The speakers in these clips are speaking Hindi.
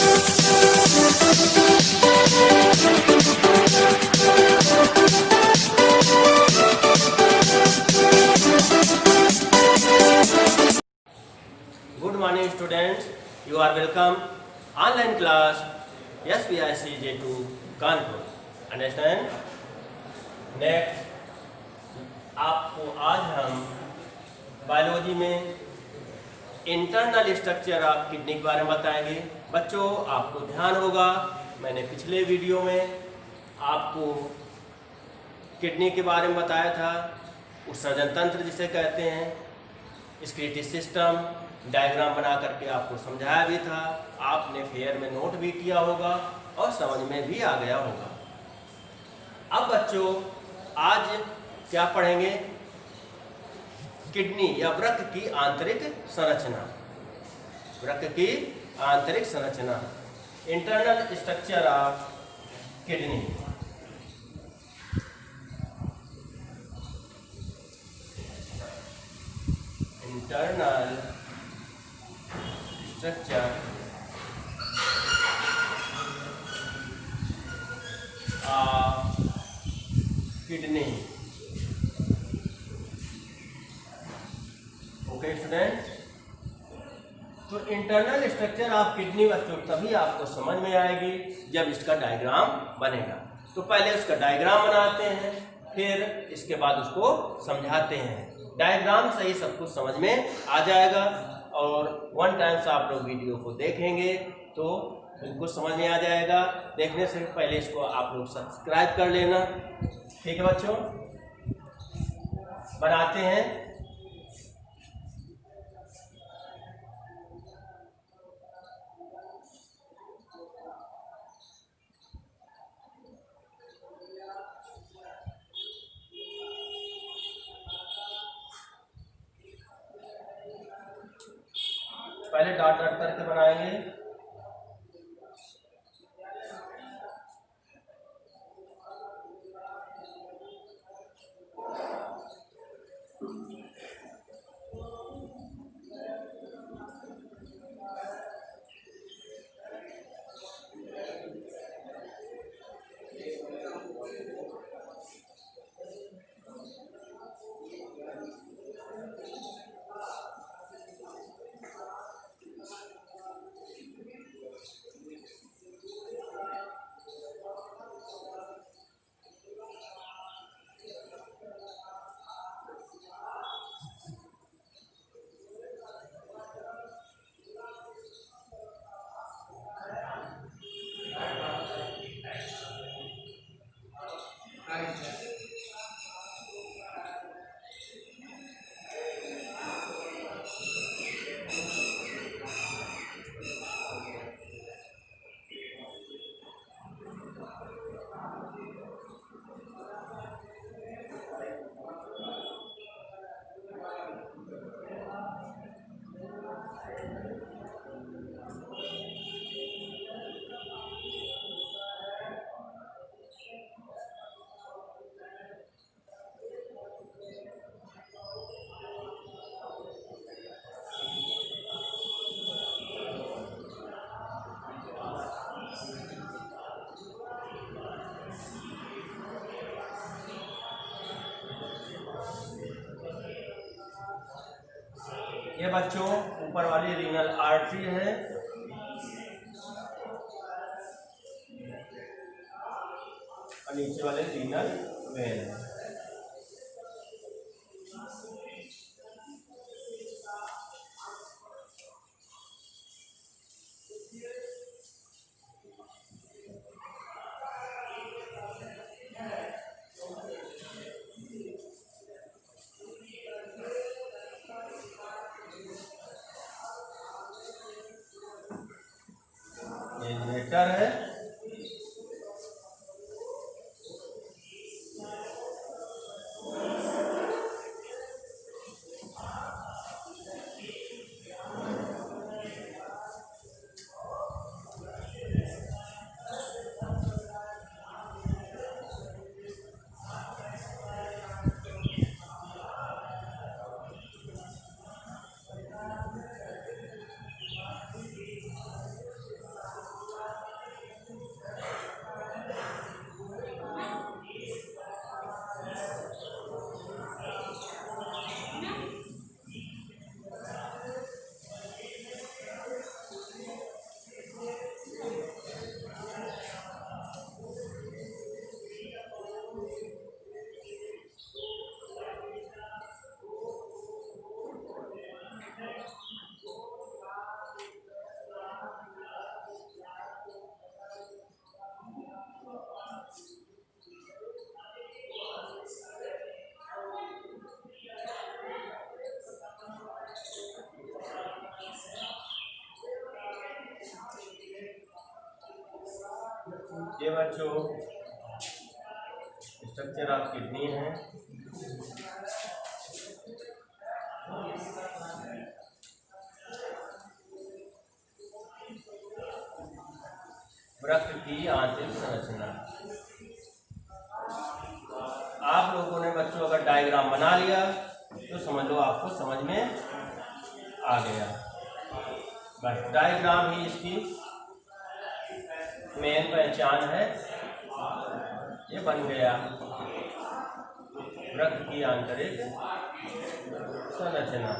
Good morning students, you are welcome online class SPIC J2 Kanpur. Understand? Next आपको आज हम बायोलॉजी में इंटरनल स्ट्रक्चर ऑफ किडनी के बारे में बताएंगे. बच्चों आपको ध्यान होगा मैंने पिछले वीडियो में आपको किडनी के बारे में बताया था, उत्सर्जन तंत्र जिसे कहते हैं, स्क्रीटी सिस्टम डायग्राम बना करके आपको समझाया भी था. आपने फेयर में नोट भी किया होगा और समझ में भी आ गया होगा. अब बच्चों आज क्या पढ़ेंगे? किडनी या वृक्क की आंतरिक संरचना. वृक्क की आंतरिक संरचना, internal structure of kidney. Internal structure of kidney. Okay student, तो इंटरनल स्ट्रक्चर ऑफ किडनी बच्चों तभी आपको समझ में आएगी जब इसका डायग्राम बनेगा. तो पहले उसका डायग्राम बनाते हैं, फिर इसके बाद उसको समझाते हैं. डायग्राम से ही सब कुछ समझ में आ जाएगा और वन टाइम से आप लोग वीडियो को देखेंगे तो बिल्कुल समझ में आ जाएगा. देखने से पहले इसको आप लोग सब्सक्राइब कर लेना. ठीक है बच्चों, बनाते हैं. पहले डॉट डॉट करके बनाएंगे. ये बच्चों ऊपर वाली रीनल आर्टरी है और नीचे वाले रीनल वेन है. ये नेटर है. ये बच्चों स्ट्रक्चर ऑफ किडनी है। वृक्क की आंतरिक संरचना। आप लोगों ने बच्चों अगर डायग्राम बना लिया तो समझ लो आपको समझ में आ गया। बस डायग्राम ही इसकी मेन पहचान है। ये बन गया वृक्क की आंतरिक संरचना।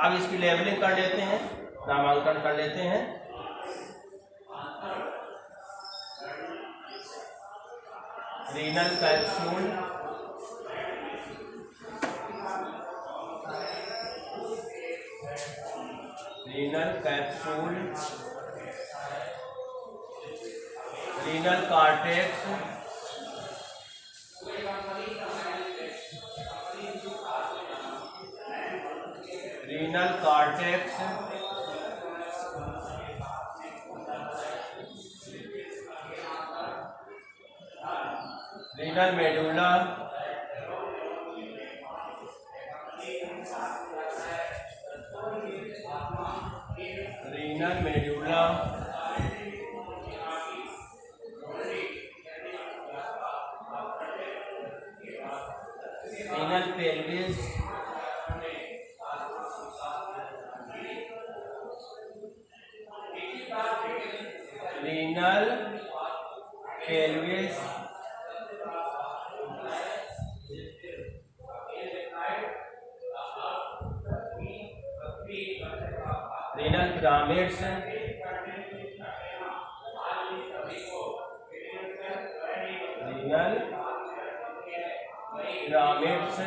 अब इसकी लेबलिंग कर लेते हैं, नामांकन कर लेते हैं। Renal capsule, renal capsule, renal cortex, renal cortex, renal medulla, renal medulla, renal pelvis, renal pelvis, renal pyramids, renal pyramids,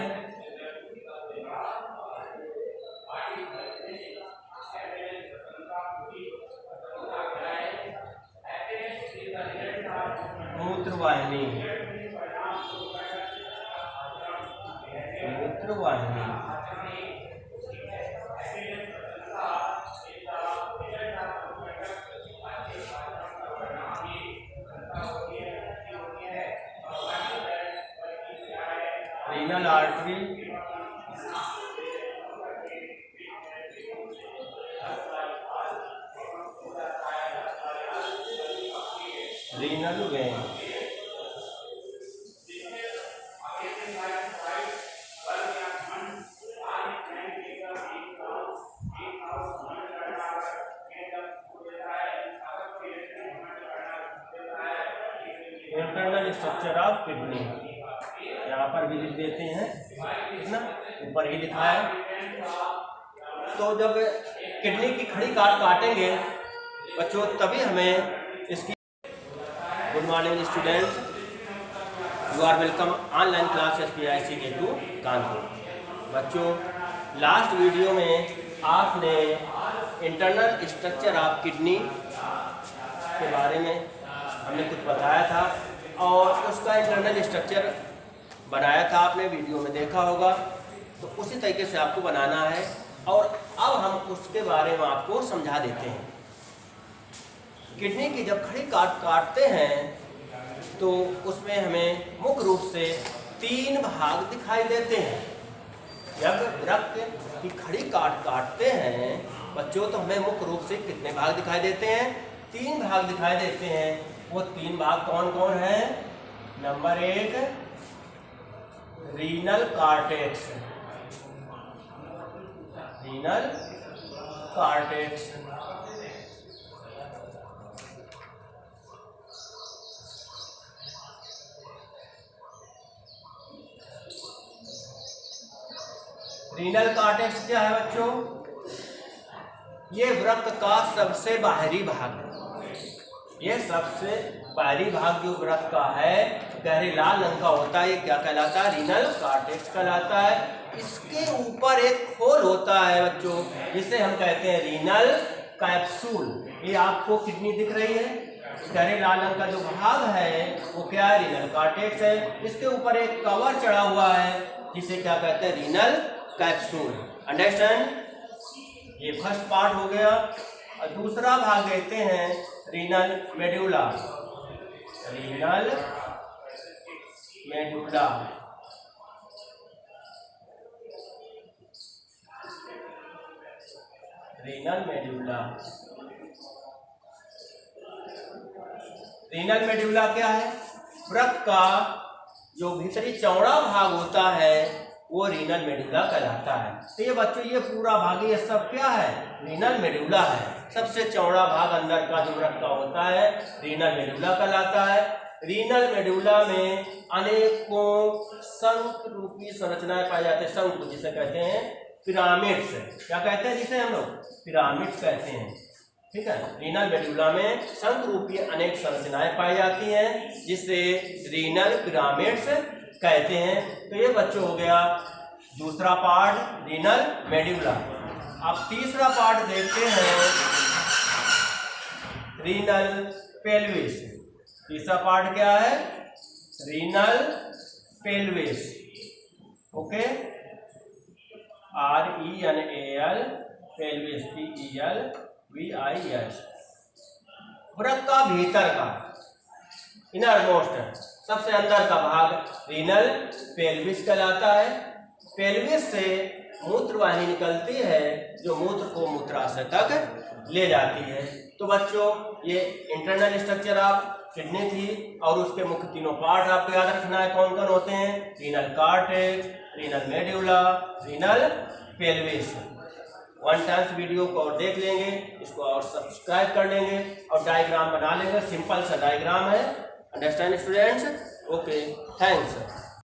मूत्रवाहिनी, मूत्रवाहिनी, renal artery, renal vein. Internal structure of kidney यहाँ पर भी लिख देते हैं, ठीक ना, ऊपर ही लिखा है। तो जब किडनी की खड़ी काटेंगे बच्चों तभी हमें इसकी। Good morning students, you are welcome online class SPIC K2 Kanpur. बच्चों लास्ट वीडियो में आपने इंटरनल स्ट्रक्चर ऑफ किडनी के बारे में हमने कुछ बताया था और उसका इंटरनल स्ट्रक्चर बनाया था, आपने वीडियो में देखा होगा। तो उसी तरीके से आपको बनाना है और अब हम उसके बारे में आपको समझा देते हैं। किडनी की जब खड़ी काटते हैं तो उसमें हमें मुख्य रूप से 3 भाग दिखाई देते हैं। जब वृक्क की खड़ी काटते हैं बच्चों तो हमें मुख्य रूप से कितने भाग दिखाई देते हैं? 3 भाग दिखाई देते हैं। वो 3 भाग कौन कौन है? Number 1 renal cortex, renal cortex, renal cortex क्या है बच्चों? ये वृक्क का सबसे बाहरी भाग है। ये सबसे बाहरी भाग जो वृक्क का है गहरे लाल रंग का होता है। ये क्या कहलाता है? रीनल कॉर्टेक्स कहलाता है। इसके ऊपर एक खोल होता है बच्चों जिसे हम कहते हैं रीनल कैप्सूल। ये आपको किडनी दिख रही है, गहरे लाल रंग का जो भाग है वो क्या है? रीनल कॉर्टेक्स है। इसके ऊपर एक कवर चढ़ा हुआ है जिसे क्या कहते हैं? Renal capsule. अंडरस्टैंड? ये फर्स्ट पार्ट हो गया। और दूसरा भाग देखते हैं renal medulla. Renal medulla renal medulla. Renal medulla क्या है? वृक्क का जो भीतरी चौड़ा भाग होता है वो रीनल मेडुला कहलाता है। तो ये बच्चों ये पूरा भाग ये सब क्या है? रीनल मेडुला है। सबसे चौड़ा भाग अंदर का जो वृक्क का होता है रीनल मेडुला कहलाता है। रीनल मेडुला में अनेकों शंख रूपी संरचनाएं पाई जाती है। शंख जिसे कहते हैं पिरामिड्स। क्या कहते हैं जिसे हम लोग? पिरामिड्स कहते हैं। ठीक है, रीनल मेडुला में शंख रूपी अनेक संरचनाएं पाई जाती हैं जिसे रीनल पिरामिड्स कहते हैं। तो ये बच्चों हो गया दूसरा पार्ट रीनल मेडुला। अब तीसरा पार्ट देखते हैं रीनल पेल्विस। तीसरा पार्ट क्या है? Renal pelvis. Okay, RENAL pelvis PELVIS। वृक्क का भीतर का इनर मोस्ट सबसे अंदर का भाग रीनल पेल्विस कहलाता है। पेल्विस से मूत्र वाहिनी निकलती है जो मूत्र को मूत्राशय तक ले जाती है। तो बच्चों ये इंटरनल स्ट्रक्चर आप किडनी थी और उसके मुख्य तीनों पार्ट आपको याद रखना है। कौन कौन होते हैं? Renal cortex, renal medulla, renal pelvis. One times video को और देख लेंगे, इसको और सब्सक्राइब कर लेंगे और डायग्राम बना लेंगे। सिंपल सा डायग्राम है। Understand students? Okay, thanks.